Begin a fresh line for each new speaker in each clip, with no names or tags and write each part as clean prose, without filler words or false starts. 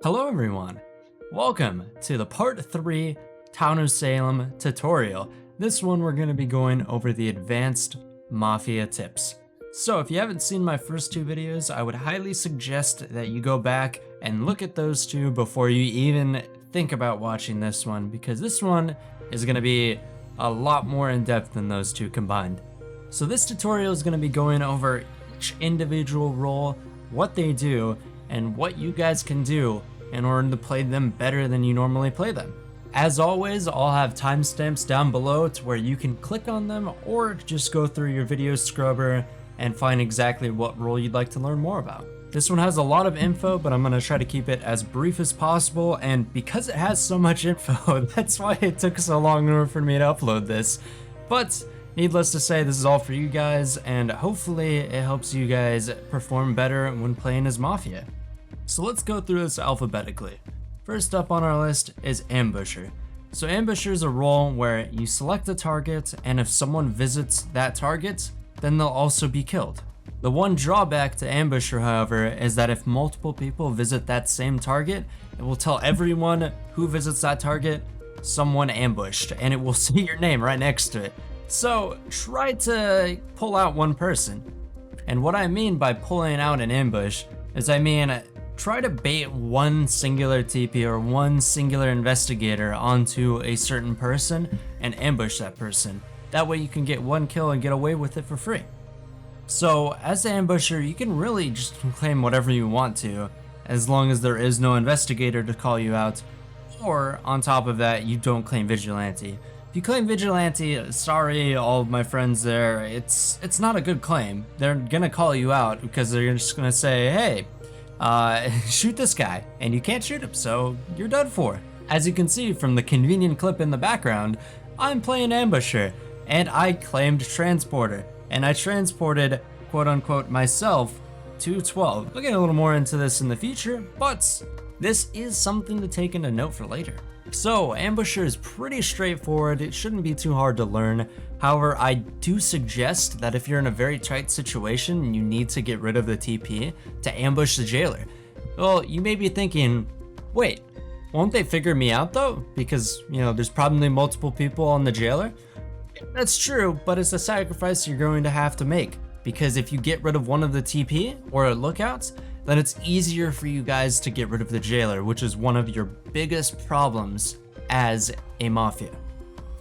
Hello everyone, welcome to the part 3 Town of Salem tutorial. This one we're going to be going over the advanced Mafia tips. So if you haven't seen my first two videos, I would highly suggest that you go back and look at those two before you even think about watching this one, because this one is going to be a lot more in depth than those two combined. So this tutorial is going to be going over each individual role, what they do, and what you guys can do in order to play them better than you normally play them. As always, I'll have timestamps down below to where you can click on them or just go through your video scrubber and find exactly what role you'd like to learn more about. This one has a lot of info, but I'm going to try to keep it as brief as possible, and because it has so much info, that's why it took so long for me to upload this. But needless to say, this is all for you guys, and hopefully it helps you guys perform better when playing as Mafia. So let's go through this alphabetically. First up on our list is Ambusher. So Ambusher is a role where you select a target, and if someone visits that target, then they'll also be killed. The one drawback to Ambusher, however, is that if multiple people visit that same target, it will tell everyone who visits that target, someone ambushed, and it will see your name right next to it. So try to pull out one person. And what I mean by pulling out an ambush is try to bait one singular TP or one singular investigator onto a certain person and ambush that person. That way you can get one kill and get away with it for free. So as an ambusher, you can really just claim whatever you want to, as long as there is no investigator to call you out, or on top of that, you don't claim vigilante. If you claim vigilante, sorry all of my friends there, it's not a good claim. They're gonna call you out because they're just gonna say, hey, shoot this guy, and you can't shoot him, so you're done for. As you can see from the convenient clip in the background, I'm playing Ambusher, and I claimed Transporter, and I transported, quote unquote, myself to 12. We'll get a little more into this in the future, but this is something to take into note for later. So Ambusher is pretty straightforward, it shouldn't be too hard to learn. However, I do suggest that if you're in a very tight situation and you need to get rid of the TP, to ambush the jailer. Well, you may be thinking, wait, won't they figure me out though? Because, there's probably multiple people on the jailer. That's true, but it's a sacrifice you're going to have to make, because if you get rid of one of the TP or lookouts, then it's easier for you guys to get rid of the jailer, which is one of your biggest problems as a Mafia.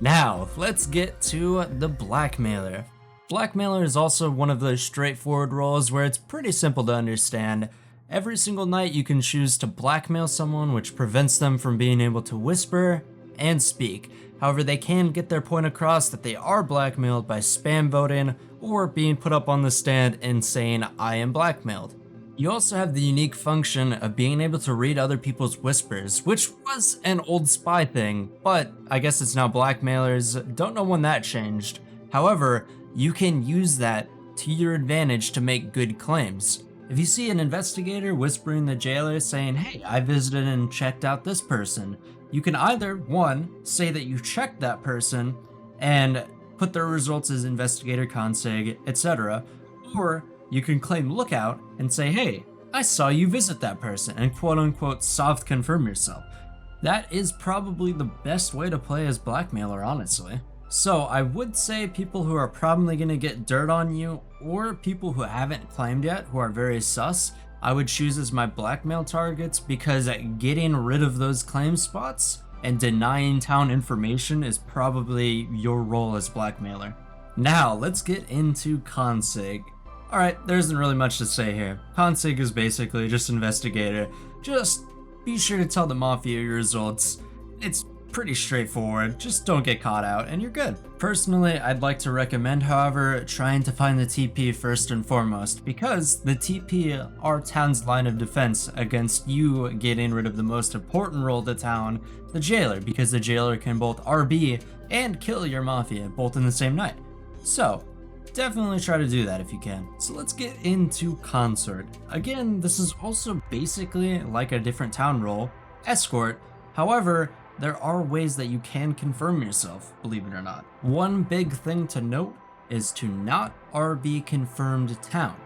Now, let's get to the Blackmailer. Blackmailer is also one of those straightforward roles where it's pretty simple to understand. Every single night you can choose to blackmail someone, which prevents them from being able to whisper and speak. However, they can get their point across that they are blackmailed by spam voting or being put up on the stand and saying, I am blackmailed. You also have the unique function of being able to read other people's whispers, which was an old spy thing, but I guess it's now Blackmailers. Don't know when that changed. However, you can use that to your advantage to make good claims. If you see an investigator whispering the jailer saying, hey, I visited and checked out this person, you can either, one, say that you checked that person and put their results as investigator, consig, etc., or you can claim lookout and say, hey, I saw you visit that person, and quote unquote soft confirm yourself. That is probably the best way to play as Blackmailer, honestly. So I would say people who are probably going to get dirt on you, or people who haven't claimed yet, who are very sus, I would choose as my blackmail targets, because getting rid of those claim spots and denying town information is probably your role as Blackmailer. Now let's get into Consig. Alright, there isn't really much to say here. Consig is basically just investigator. Just be sure to tell the Mafia your results. It's pretty straightforward, just don't get caught out and you're good. Personally, I'd like to recommend, however, trying to find the TP first and foremost, because the TP are town's line of defense against you getting rid of the most important role to town, the jailer, because the jailer can both RB and kill your Mafia, both in the same night. So, definitely try to do that if you can. So let's get into Consort. Again, this is also basically like a different town role, escort. However, there are ways that you can confirm yourself, believe it or not. One big thing to note is to not RB confirmed town.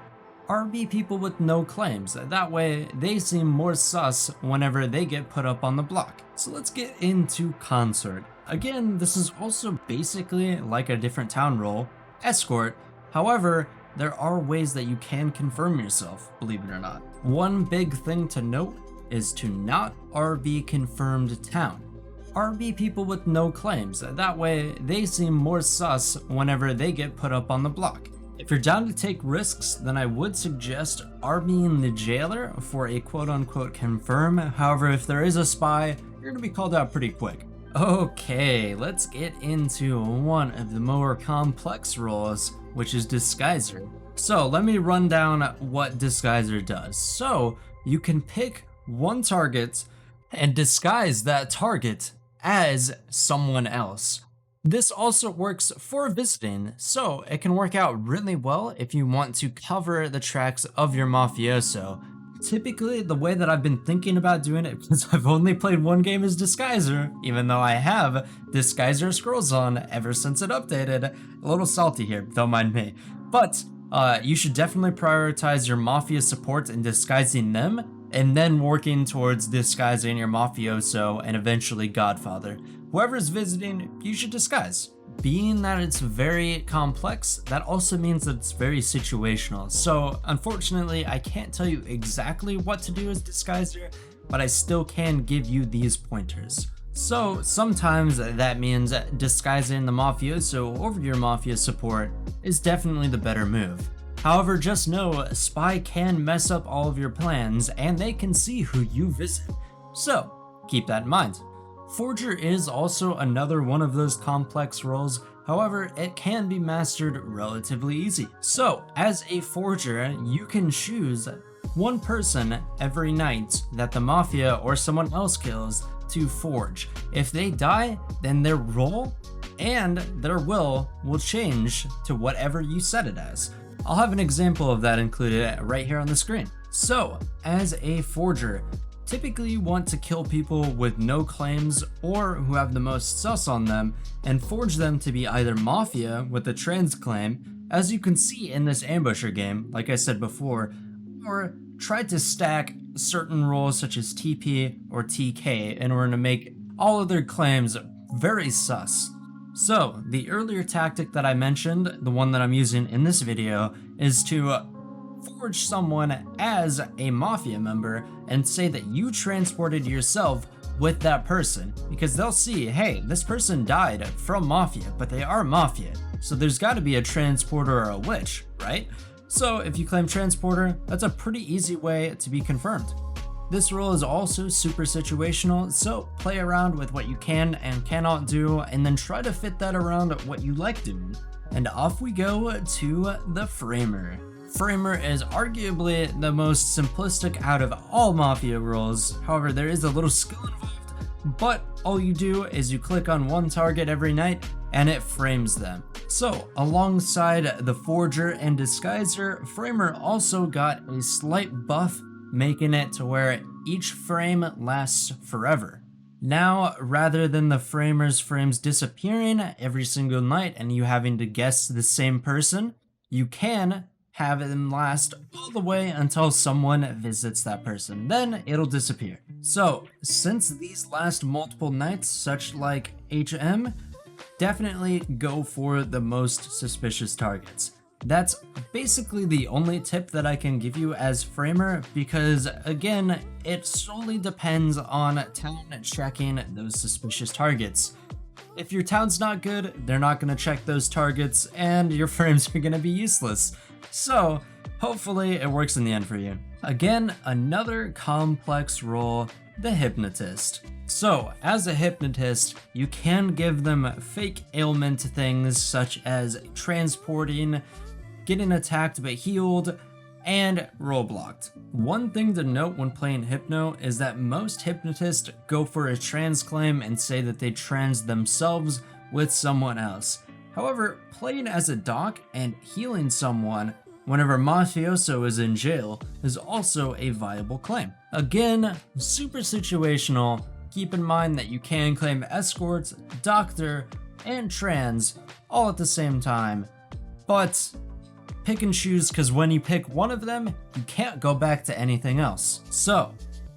RB people with no claims. That way they seem more sus whenever they get put up on the block. So let's get into Consort. Again, this is also basically like a different town role, escort. However, there are ways that you can confirm yourself, believe it or not. One big thing to note is to not RB confirmed town. RB people with no claims. That way they seem more sus whenever they get put up on the block. If you're down to take risks, then I would suggest RBing the jailer for a quote-unquote confirm. However, if there is a spy, you're gonna be called out pretty quick. Okay, let's get into one of the more complex roles, which is Disguiser. So let me run down what Disguiser does. So you can pick one target and disguise that target as someone else. This also works for visiting, so it can work out really well if you want to cover the tracks of your mafioso. Typically, the way that I've been thinking about doing it, because I've only played one game as Disguiser, even though I have Disguiser scrolls on ever since it updated. A little salty here, don't mind me. But you should definitely prioritize your mafia support and disguising them, and then working towards disguising your mafioso and eventually Godfather. Whoever's visiting, you should disguise. Being that it's very complex, that also means that it's very situational. So unfortunately, I can't tell you exactly what to do as Disguiser, but I still can give you these pointers. So sometimes that means disguising the mafioso over your mafia support is definitely the better move. However, just know a spy can mess up all of your plans and they can see who you visit. So keep that in mind. Forger is also another one of those complex roles, however, it can be mastered relatively easy. So, as a forger, you can choose one person every night that the mafia or someone else kills to forge. If they die, then their role and their will change to whatever you set it as. I'll have an example of that included right here on the screen. So, as a forger, typically you want to kill people with no claims or who have the most sus on them and forge them to be either mafia with a trans claim, as you can see in this ambusher game, like I said before, or try to stack certain roles such as TP or TK in order to make all of their claims very sus. So the earlier tactic that I mentioned, the one that I'm using in this video, is to forge someone as a mafia member and say that you transported yourself with that person, because they'll see, hey, this person died from mafia, but they are mafia, so there's got to be a transporter or a witch, right? So if you claim transporter, that's a pretty easy way to be confirmed. This role is also super situational, so play around with what you can and cannot do, and then try to fit that around what you like doing. And off we go to the Framer. Framer is arguably the most simplistic out of all mafia roles. However, there is a little skill involved, but all you do is you click on one target every night and it frames them. So alongside the Forger and Disguiser, Framer also got a slight buff, making it to where each frame lasts forever. Now, rather than the Framer's frames disappearing every single night and you having to guess the same person, you can have them last all the way until someone visits that person. Then it'll disappear. So, since these last multiple nights, such like HM, definitely go for the most suspicious targets. That's basically the only tip that I can give you as Framer, because again, it solely depends on town checking those suspicious targets. If your town's not good, they're not going to check those targets and your frames are going to be useless. So hopefully it works in the end for you. Again, another complex role, the Hypnotist. So as a Hypnotist, you can give them fake ailment things such as transporting, getting attacked but healed, and role blocked. One thing to note when playing Hypno is that most Hypnotists go for a trans claim and say that they trans themselves with someone else. However, playing as a doc and healing someone whenever Mafioso is in jail is also a viable claim. Again, super situational. Keep in mind that you can claim escorts, doctor, and trans all at the same time, but pick and choose, because when you pick one of them, you can't go back to anything else. So,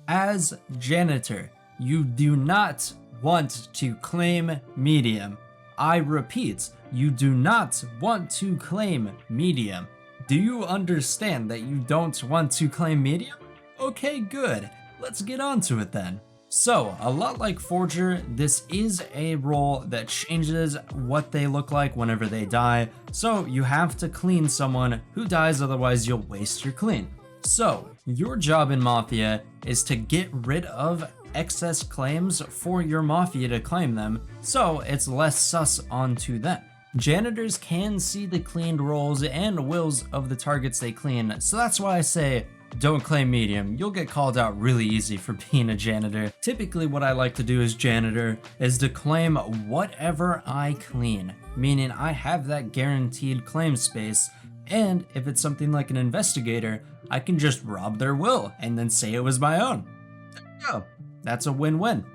as Janitor, you do not want to claim medium. I repeat, you do not want to claim medium. Do you understand that you don't want to claim medium? Okay, good. Let's get on to it then. So, a lot like Forger, this is a role that changes what they look like whenever they die, so you have to clean someone who dies, otherwise you'll waste your clean. So, your job in Mafia is to get rid of excess claims for your Mafia to claim them, so it's less sus onto them. Janitors can see the cleaned rolls and wills of the targets they clean, so that's why I say don't claim medium. You'll get called out really easy for being a janitor. Typically what I like to do as janitor is to claim whatever I clean, meaning I have that guaranteed claim space, and if it's something like an investigator, I can just rob their will and then say it was my own. There you go. That's a win-win.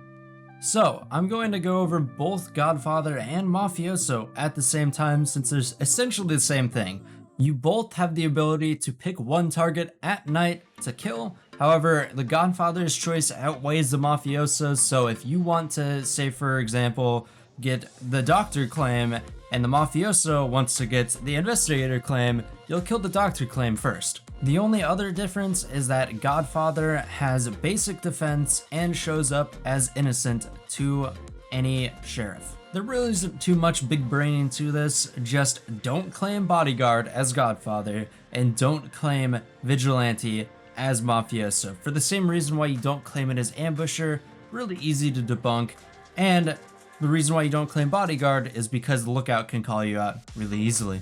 So, I'm going to go over both Godfather and Mafioso at the same time, since there's essentially the same thing. You both have the ability to pick one target at night to kill. However, the Godfather's choice outweighs the Mafioso's, so if you want to, say for example, get the doctor claim, and the Mafioso wants to get the investigator claim, you'll kill the doctor claim first. The only other difference is that Godfather has basic defense and shows up as innocent to any sheriff. There really isn't too much big braining to this, just don't claim bodyguard as Godfather and don't claim vigilante as Mafioso, for the same reason why you don't claim it as ambusher, really easy to debunk, and the reason why you don't claim bodyguard is because the lookout can call you out really easily.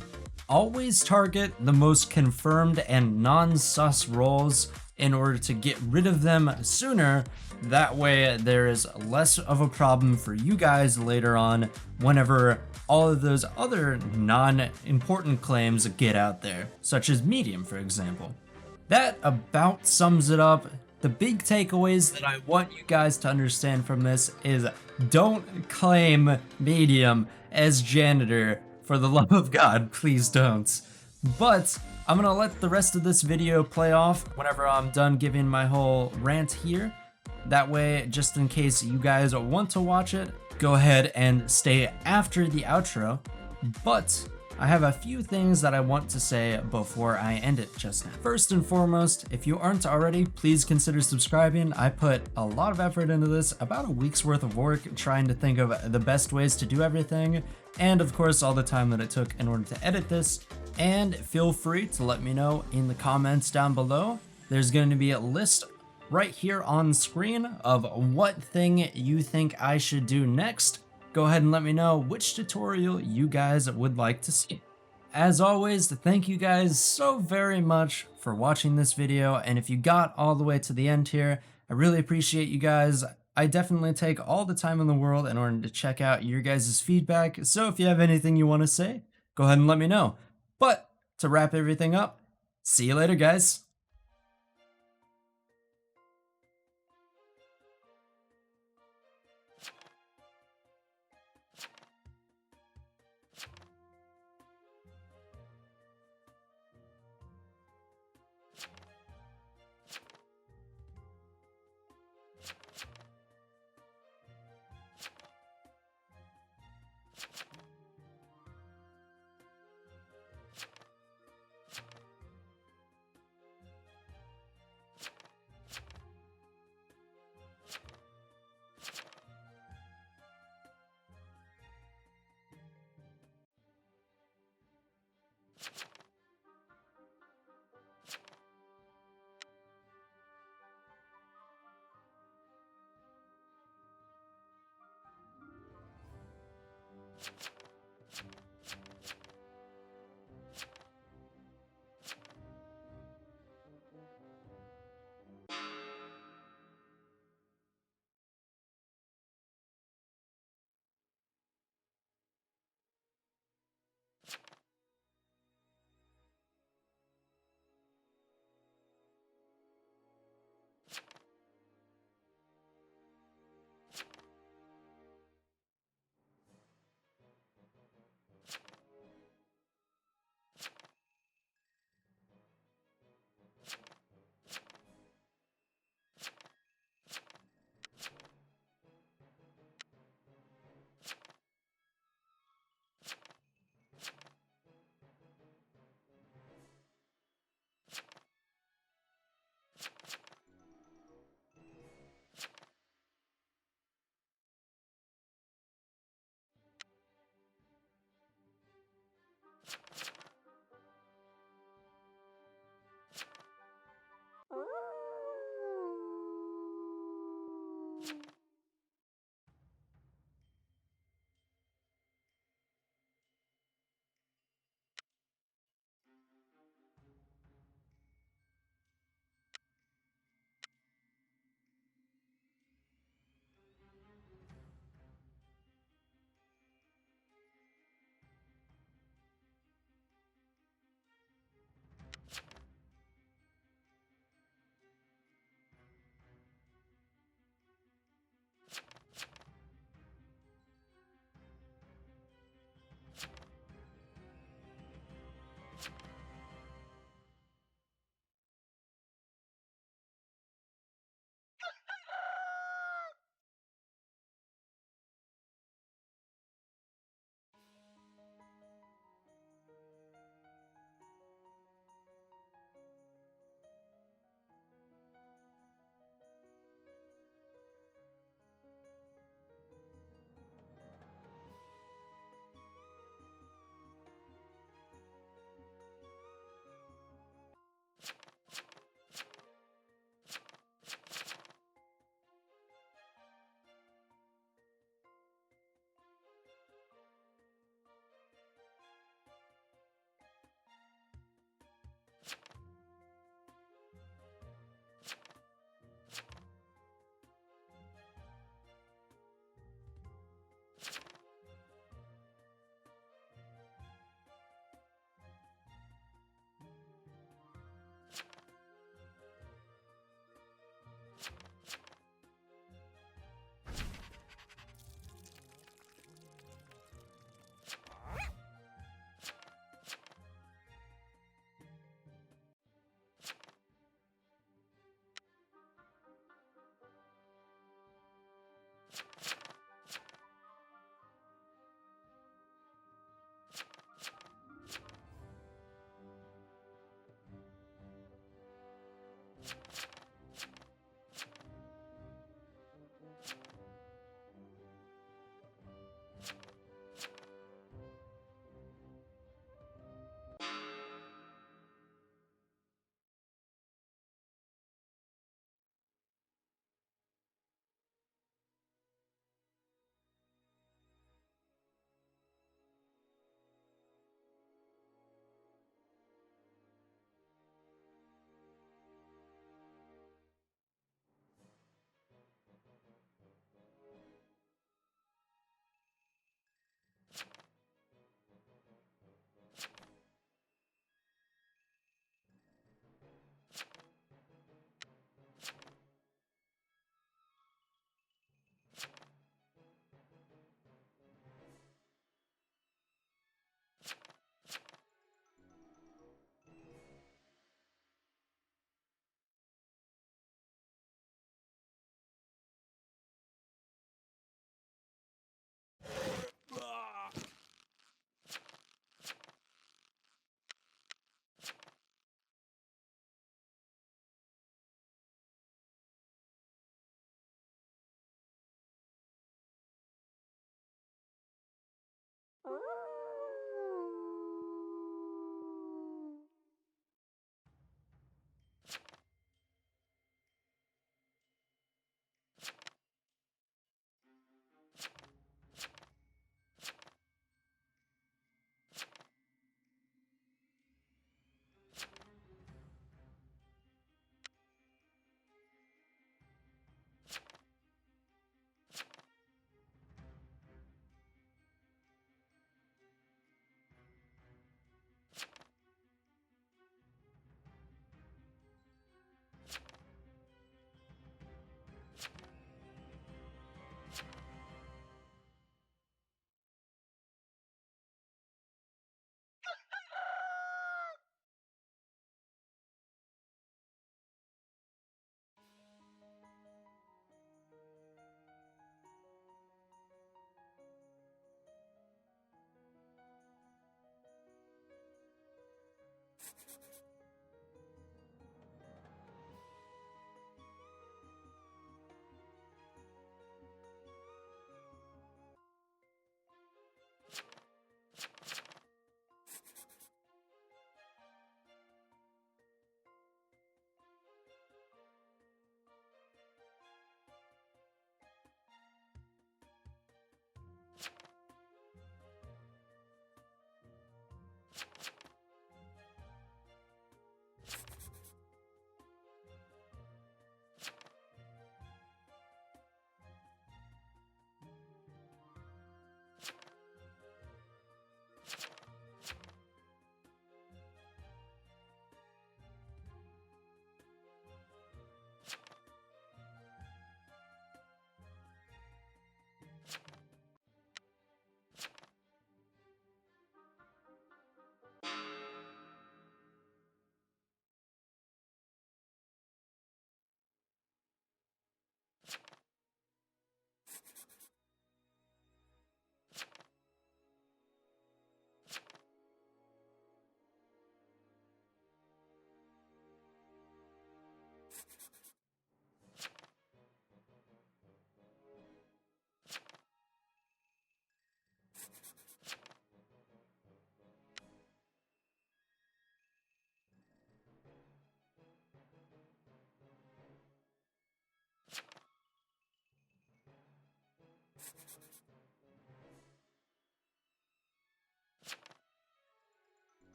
Always target the most confirmed and non-sus roles in order to get rid of them sooner. That way there is less of a problem for you guys later on whenever all of those other non-important claims get out there, such as medium, for example. That about sums it up. The big takeaways that I want you guys to understand from this is don't claim medium as janitor. For the love of God, please don't. But I'm gonna let the rest of this video play off whenever I'm done giving my whole rant here. That way, just in case you guys want to watch it, go ahead and stay after the outro. But I have a few things that I want to say before I end it just now. First and foremost, if you aren't already, please consider subscribing. I put a lot of effort into this, about a week's worth of work trying to think of the best ways to do everything, and of course all the time that it took in order to edit this. And feel free to let me know in the comments down below. There's going to be a list right here on screen of what thing you think I should do next. Go ahead and let me know which tutorial you guys would like to see. As always, thank you guys so very much for watching this video, and if you got all the way to the end here, I really appreciate you guys. I definitely take all the time in the world in order to check out your guys' feedback, so if you have anything you want to say, go ahead and let me know. But to wrap everything up, see you later, guys.